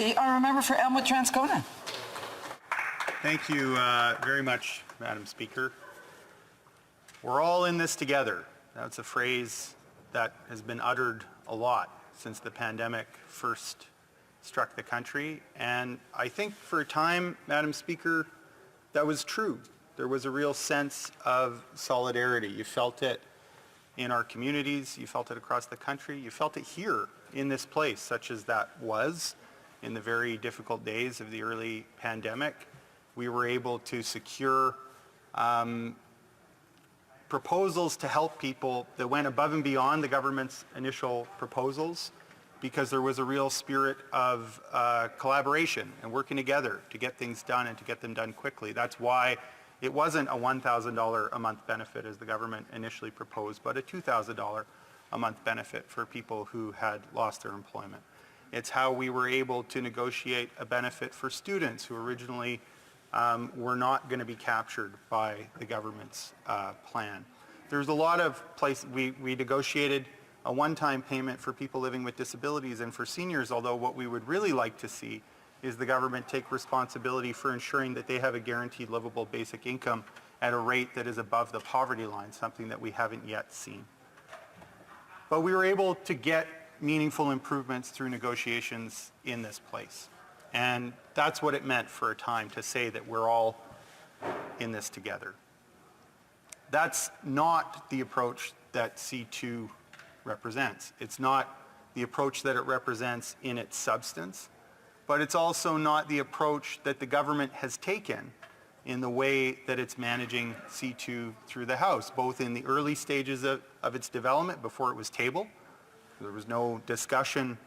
the honourable member for Elmwood-Transcona. Thank you very much, Madam Speaker. We're all in this together. That's a phrase that has been uttered a lot since the pandemic first struck the country. And I think for a time, Madam Speaker, that was true. There was a real sense of solidarity. You felt it in our communities, you felt it across the country, you felt it here in this place, such as that was in the very difficult days of the early pandemic. We were able to secure proposals to help people that went above and beyond the government's initial proposals, because there was a real spirit of collaboration and working together to get things done and to get them done quickly. That's why it wasn't a $1,000 a month benefit as the government initially proposed, but a $2,000 a month benefit for people who had lost their employment. It's how we were able to negotiate a benefit for students who originally were not going to be captured by the government's plan. There's a lot of places we negotiated a one-time payment for people living with disabilities and for seniors, although what we would really like to see is the government take responsibility for ensuring that they have a guaranteed livable basic income at a rate that is above the poverty line, something that we haven't yet seen. But we were able to get meaningful improvements through negotiations in this place. And that's what it meant for a time to say that we're all in this together. That's not the approach that C-2 represents. It's not the approach that it represents in its substance, but it's also not the approach that the government has taken in the way that it's managing C-2 through the House, both in the early stages of its development before it was tabled. There was no discussion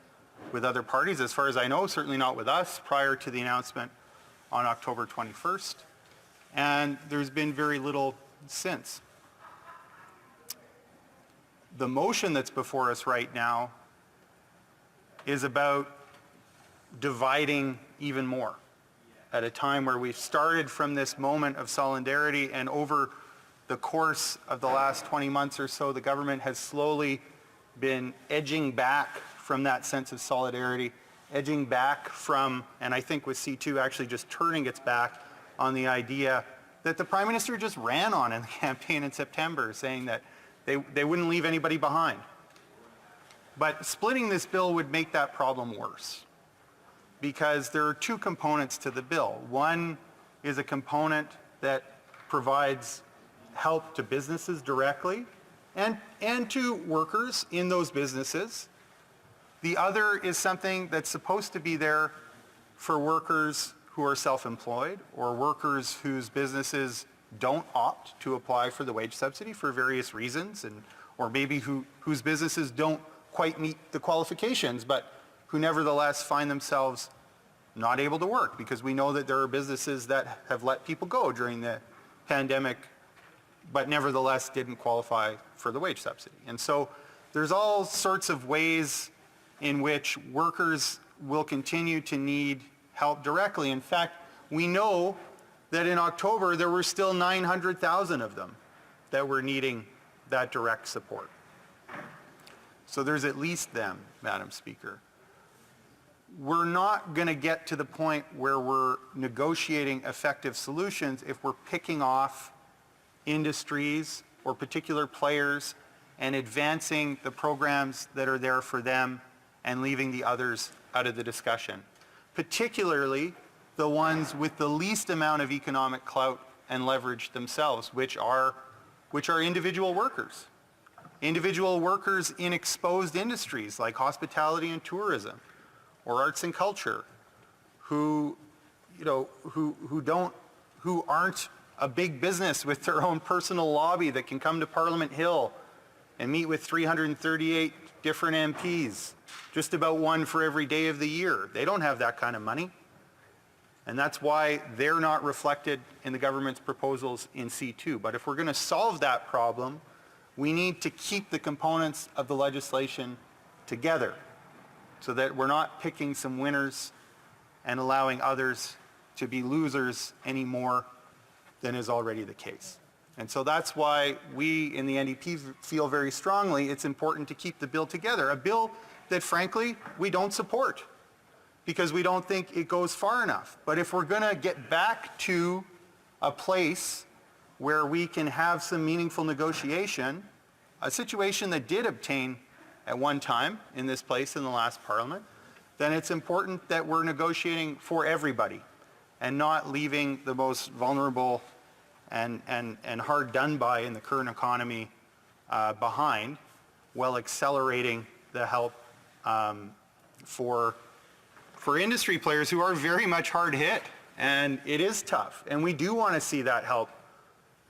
with other parties, as far as I know, certainly not with us, prior to the announcement on October 21st. And there's been very little since. The motion that's before us right now is about dividing even more at a time where we've started from this moment of solidarity, and over the course of the last 20 months or so, the government has slowly been edging back from that sense of solidarity, edging back from, and I think with C-2 actually just turning its back on the idea that the Prime Minister just ran on in the campaign in September, saying that they wouldn't leave anybody behind. But splitting this bill would make that problem worse, because there are two components to the bill. One is a component that provides help to businesses directly and to workers in those businesses. The other is something that's supposed to be there for workers who are self-employed or workers whose businesses don't opt to apply for the wage subsidy for various reasons, or maybe whose businesses don't quite meet the qualifications, but who nevertheless find themselves not able to work, because we know that there are businesses that have let people go during the pandemic but nevertheless didn't qualify for the wage subsidy. And so there's all sorts of ways in which workers will continue to need help directly. In fact, we know that in October there were still 900,000 of them that were needing that direct support. So there's at least them, Madam Speaker. We're not going to get to the point where we're negotiating effective solutions if we're picking off industries or particular players and advancing the programs that are there for them and leaving the others out of the discussion, particularly the ones with the least amount of economic clout and leverage themselves, which are individual workers. Individual workers in exposed industries like hospitality and tourism or arts and culture, who aren't a big business with their own personal lobby that can come to Parliament Hill and meet with 338 different MPs, just about one for every day of the year. They don't have that kind of money. And that's why they're not reflected in the government's proposals in C-2. But if we're going to solve that problem, we need to keep the components of the legislation together so that we're not picking some winners and allowing others to be losers any more than is already the case. And so that's why we in the NDP feel very strongly it's important to keep the bill together, a bill that frankly we don't support. because we don't think it goes far enough. But if we're going to get back to a place where we can have some meaningful negotiation, a situation that did obtain at one time in this place in the last Parliament, then it's important that we're negotiating for everybody and not leaving the most vulnerable and hard done by in the current economy behind, while accelerating the help for industry players who are very much hard hit. And it is tough. And we do want to see that help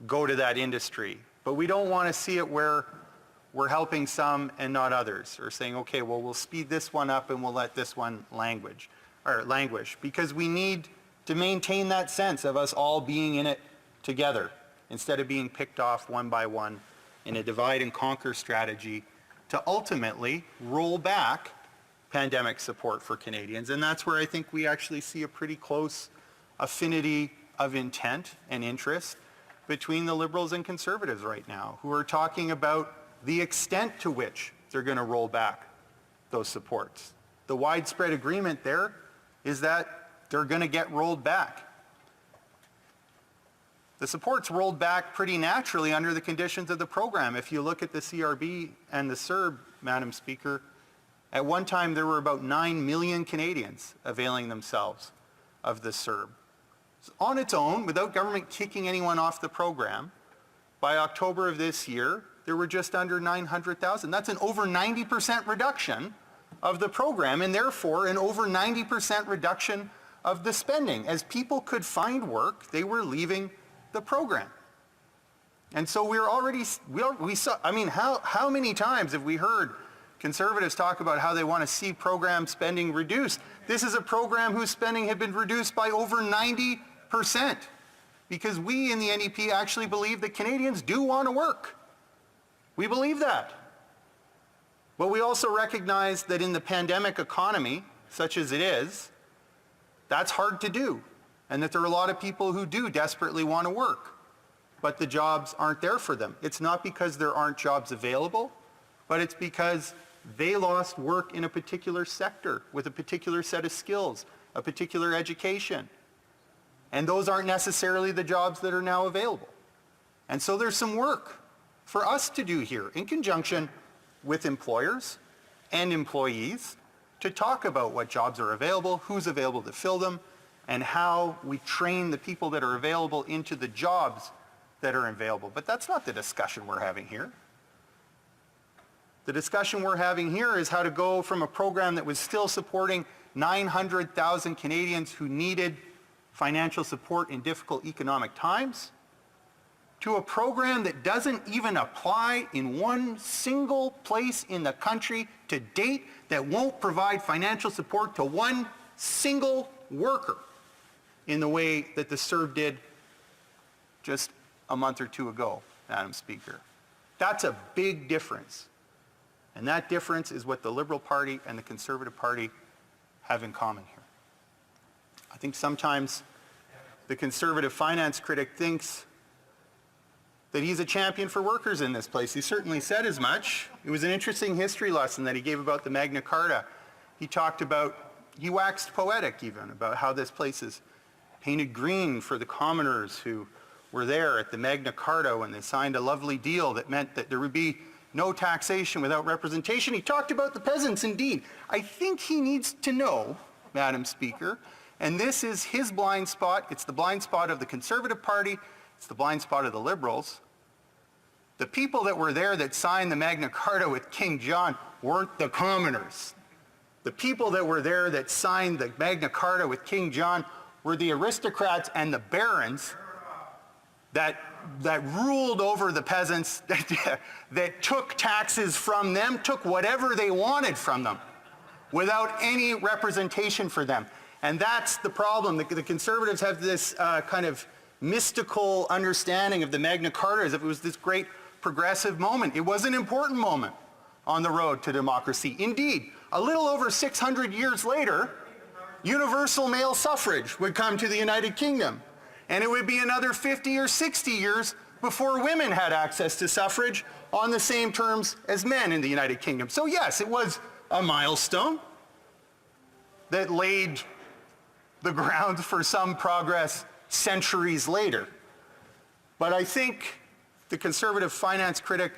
go to that industry. But we don't want to see it where we're helping some and not others, or saying, okay, well, we'll speed this one up and we'll let this one languish. Because we need to maintain that sense of us all being in it together, instead of being picked off one by one in a divide and conquer strategy to ultimately roll back pandemic support for Canadians. And that's where I think we actually see a pretty close affinity of intent and interest between the Liberals and Conservatives right now, who are talking about the extent to which they're going to roll back those supports. The widespread agreement there is that they're going to get rolled back. The support's rolled back pretty naturally under the conditions of the program. If you look at the CRB and the CERB, Madam Speaker, at one time there were about 9 million Canadians availing themselves of the CERB. On its own, without government kicking anyone off the program, by October of this year, there were just under 900,000. That's an over 90% reduction of the program, and therefore an over 90% reduction of the spending. As people could find work, they were leaving the program. And so we saw, I mean, how many times have we heard Conservatives talk about how they want to see program spending reduced? This is a program whose spending had been reduced by over 90%, because we in the NDP actually believe that Canadians do want to work. We believe that. But we also recognize that in the pandemic economy, such as it is, that's hard to do, and that there are a lot of people who do desperately want to work, but the jobs aren't there for them. It's not because there aren't jobs available, but it's because they lost work in a particular sector with a particular set of skills, a particular education. And those aren't necessarily the jobs that are now available. And so there's some work for us to do here in conjunction with employers and employees to talk about what jobs are available, who's available to fill them, and how we train the people that are available into the jobs that are available. But that's not the discussion we're having here. The discussion we're having here is how to go from a program that was still supporting 900,000 Canadians who needed financial support in difficult economic times to a program that doesn't even apply in one single place in the country to date, that won't provide financial support to one single worker in the way that the CERB did just a month or two ago, Madam Speaker. That's a big difference. And that difference is what the Liberal Party and the Conservative Party have in common here. I think sometimes the Conservative finance critic thinks that he's a champion for workers in this place. He certainly said as much. It was an interesting history lesson that he gave about the Magna Carta. He waxed poetic even about how this place is painted green for the commoners who were there at the Magna Carta when they signed a lovely deal that meant that there would be no taxation without representation. He talked about the peasants indeed. I think he needs to know, Madam Speaker, and this is his blind spot, it's the blind spot of the Conservative Party, it's the blind spot of the Liberals. The people that were there that signed the Magna Carta with King John weren't the commoners. The people that were there that signed the Magna Carta with King John were the aristocrats and the barons that ruled over the peasants, that took taxes from them, took whatever they wanted from them, without any representation for them. And that's the problem. The Conservatives have this kind of mystical understanding of the Magna Carta as if it was this great progressive moment. It was an important moment on the road to democracy. Indeed, a little over 600 years later, universal male suffrage would come to the United Kingdom. And it would be another 50 or 60 years before women had access to suffrage on the same terms as men in the United Kingdom. So yes, it was a milestone. that laid the grounds for some progress centuries later. But I think the conservative finance critic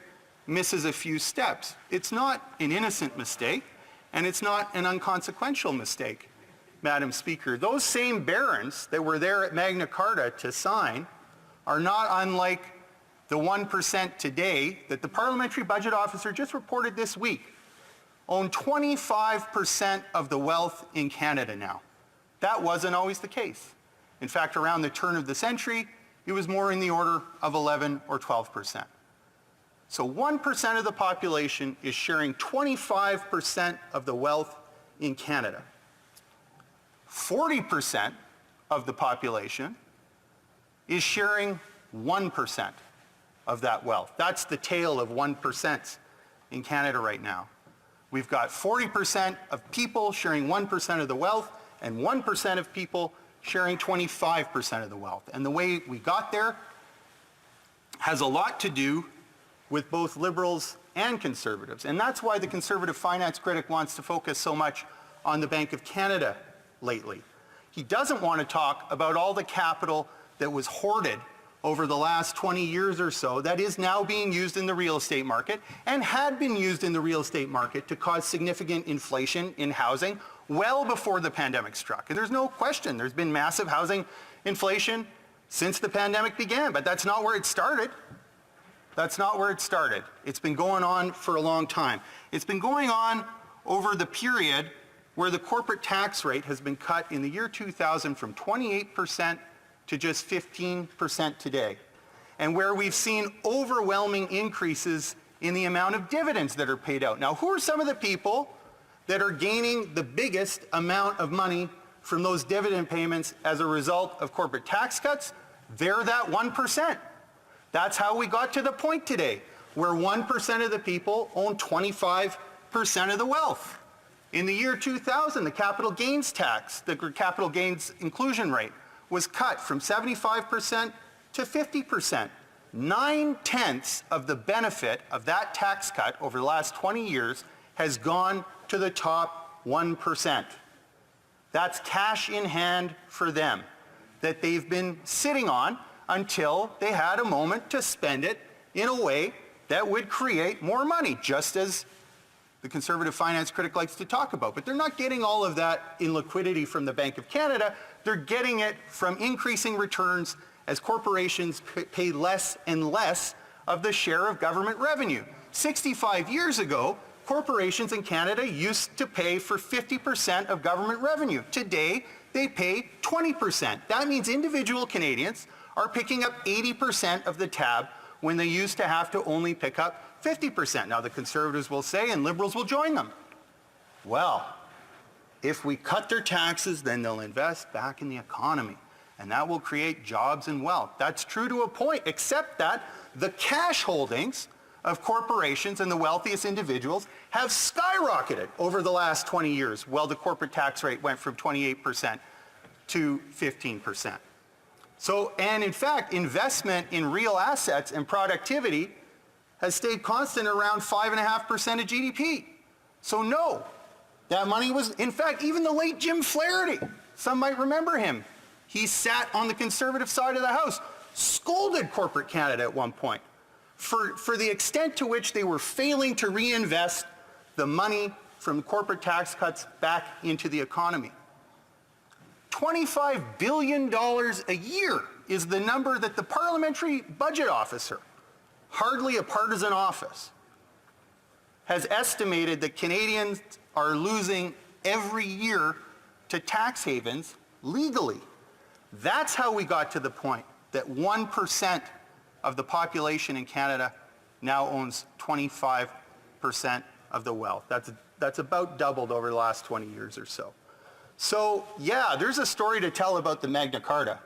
misses a few steps. It's not an innocent mistake, and it's not an inconsequential mistake, Madam Speaker. Those same barons that were there at Magna Carta to sign are not unlike the 1% today that the Parliamentary Budget Officer just reported this week own 25% of the wealth in Canada now. That wasn't always the case. In fact, around the turn of the century, it was more in the order of 11 or 12%. So 1% of the population is sharing 25% of the wealth in Canada. 40% of the population is sharing 1% of that wealth. That's the tale of 1% in Canada right now. We've got 40% of people sharing 1% of the wealth and 1% of people sharing 25% of the wealth. And the way we got there has a lot to do with both Liberals and Conservatives. And that's why the conservative finance critic wants to focus so much on the Bank of Canada lately. He doesn't want to talk about all the capital that was hoarded over the last 20 years or so that is now being used in the real estate market and had been used in the real estate market to cause significant inflation in housing well before the pandemic struck. And there's no question there's been massive housing inflation since the pandemic began, but that's not where it started. That's not where it started. It's been going on for a long time. It's been going on over the period where the corporate tax rate has been cut in the year 2000 from 28% to just 15% today, and where we've seen overwhelming increases in the amount of dividends that are paid out. Now, who are some of the people that are gaining the biggest amount of money from those dividend payments as a result of corporate tax cuts? They're that 1%. That's how we got to the point today, where 1% of the people own 25% of the wealth. In the year 2000, the capital gains tax, the capital gains inclusion rate, was cut from 75% to 50%. 9/10 of the benefit of that tax cut over the last 20 years has gone to the top 1%. That's cash in hand for them that they've been sitting on until they had a moment to spend it in a way that would create more money, just as the conservative finance critic likes to talk about. But they're not getting all of that in liquidity from the Bank of Canada. They're getting it from increasing returns as corporations pay less and less of the share of government revenue. 65 years ago, corporations in Canada used to pay for 50% of government revenue. Today, they pay 20%. That means individual Canadians are picking up 80% of the tab when they used to have to only pick up 50%. Now, the Conservatives will say, and Liberals will join them, well, if we cut their taxes, then they'll invest back in the economy, and that will create jobs and wealth. That's true to a point, except that the cash holdings of corporations and the wealthiest individuals have skyrocketed over the last 20 years, while the corporate tax rate went from 28% to 15%. So, and in fact, investment in real assets and productivity has stayed constant around 5.5% of GDP. So no, that money was, in fact, even the late Jim Flaherty, some might remember him, he sat on the Conservative side of the House, scolded corporate Canada at one point for the extent to which they were failing to reinvest the money from corporate tax cuts back into the economy. $25 billion a year is the number that the Parliamentary Budget Officer, hardly a partisan office, has estimated that Canadians are losing every year to tax havens legally. That's how we got to the point that 1% of the population in Canada now owns 25% of the wealth. That's about doubled over the last 20 years or so. So yeah, there's a story to tell about the Magna Carta.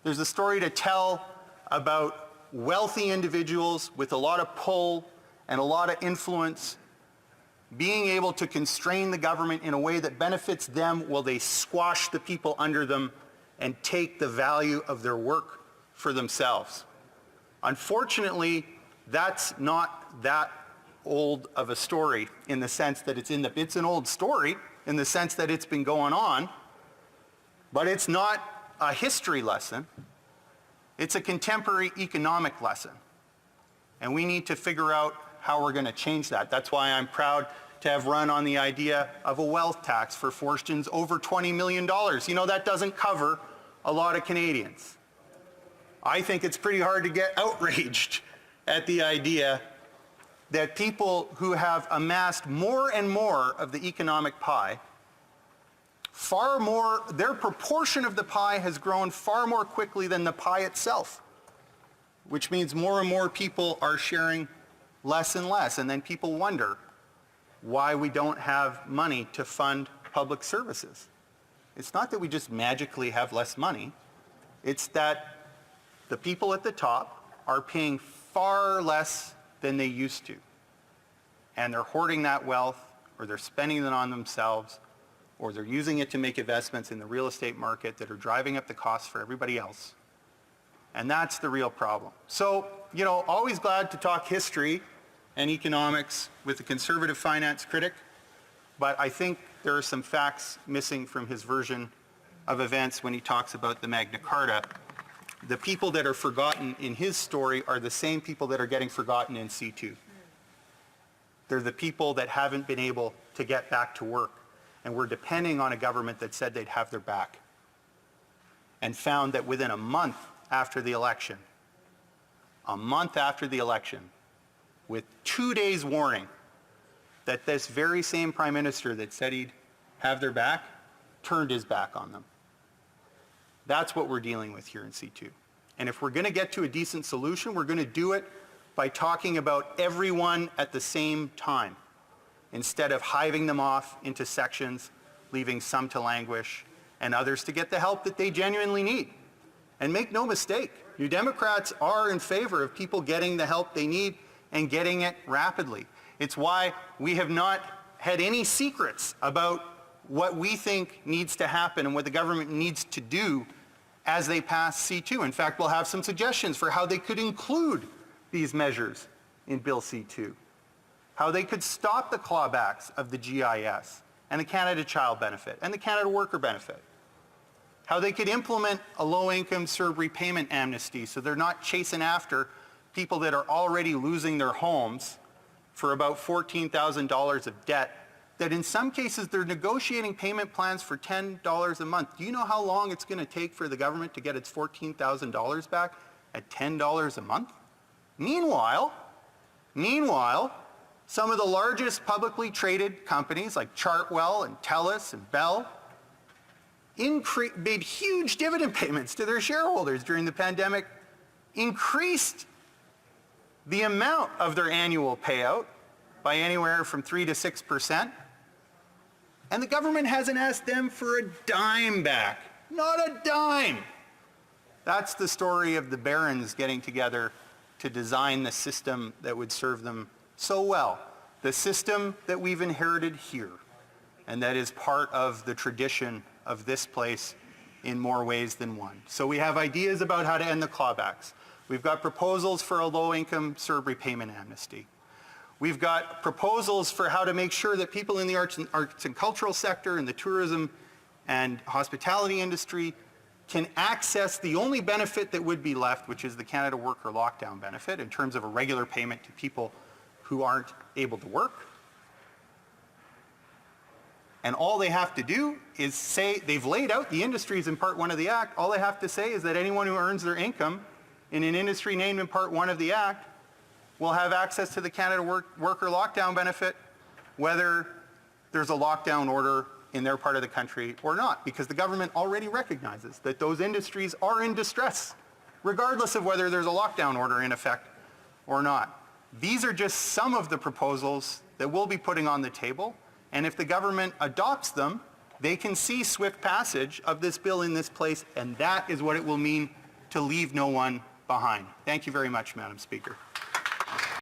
There's a story to tell about wealthy individuals with a lot of pull and a lot of influence being able to constrain the government in a way that benefits them while they squash the people under them and take the value of their work for themselves. Unfortunately, that's not that old of a story in the sense that it's an old story in the sense that it's been going on, but it's not a history lesson. It's a contemporary economic lesson. And we need to figure out how we're going to change that. That's why I'm proud to have run on the idea of a wealth tax for fortunes over $20 million. You know, that doesn't cover a lot of Canadians. I think it's pretty hard to get outraged at the idea that people who have amassed more and more of the economic pie, far more, their proportion of the pie has grown far more quickly than the pie itself, which means more and more people are sharing less and less. And then people wonder why we don't have money to fund public services. It's not that we just magically have less money. It's that the people at the top are paying far less than they used to. And they're hoarding that wealth, or they're spending it on themselves, or they're using it to make investments in the real estate market that are driving up the costs for everybody else. And that's the real problem. So, you know, always glad to talk history and economics with a conservative finance critic, but I think there are some facts missing from his version of events when he talks about the Magna Carta. The people that are forgotten in his story are the same people that are getting forgotten in C-2. They're the people that haven't been able to get back to work, and we're depending on a government that said they'd have their back, and found that within a month after the election, with 2 days warning, that this very same prime minister that said he'd have their back turned his back on them. That's what we're dealing with here in C-2. And if we're going to get to a decent solution, we're going to do it by talking about everyone at the same time, instead of hiving them off into sections, leaving some to languish and others to get the help that they genuinely need. And make no mistake, New Democrats are in favor of people getting the help they need and getting it rapidly. It's why we have not had any secrets about what we think needs to happen and what the government needs to do as they pass C-2. In fact, we'll have some suggestions for how they could include these measures in Bill C-2, how they could stop the clawbacks of the GIS and the Canada Child Benefit and the Canada Worker Benefit, how they could implement a low-income CERB repayment amnesty so they're not chasing after people that are already losing their homes for about $14,000 of debt, that in some cases they're negotiating payment plans for $10 a month. Do you know how long it's going to take for the government to get its $14,000 back at $10 a month? Meanwhile, some of the largest publicly traded companies like Chartwell and TELUS and Bell made huge dividend payments to their shareholders during the pandemic, increased the amount of their annual payout by anywhere from 3% to 6%, and the government hasn't asked them for a dime back. Not a dime. That's the story of the barons getting together to design the system that would serve them so well. The system that we've inherited here, and that is part of the tradition of this place in more ways than one. So we have ideas about how to end the clawbacks. We've got proposals for a low-income CERB repayment amnesty. We've got proposals for how to make sure that people in the arts and cultural sector and the tourism and hospitality industry can access the only benefit that would be left, which is the Canada Worker Lockdown Benefit, in terms of a regular payment to people who aren't able to work. And all they have to do is say, they've laid out the industries in Part 1 of the Act, all they have to say is that anyone who earns their income in an industry named in Part 1 of the Act will have access to the Canada Worker Lockdown Benefit, whether there's a lockdown order in their part of the country or not, because the government already recognizes that those industries are in distress, regardless of whether there's a lockdown order in effect or not. These are just some of the proposals that we'll be putting on the table, and if the government adopts them, they can see swift passage of this bill in this place, and that is what it will mean to leave no one behind. Thank you very much, Madam Speaker.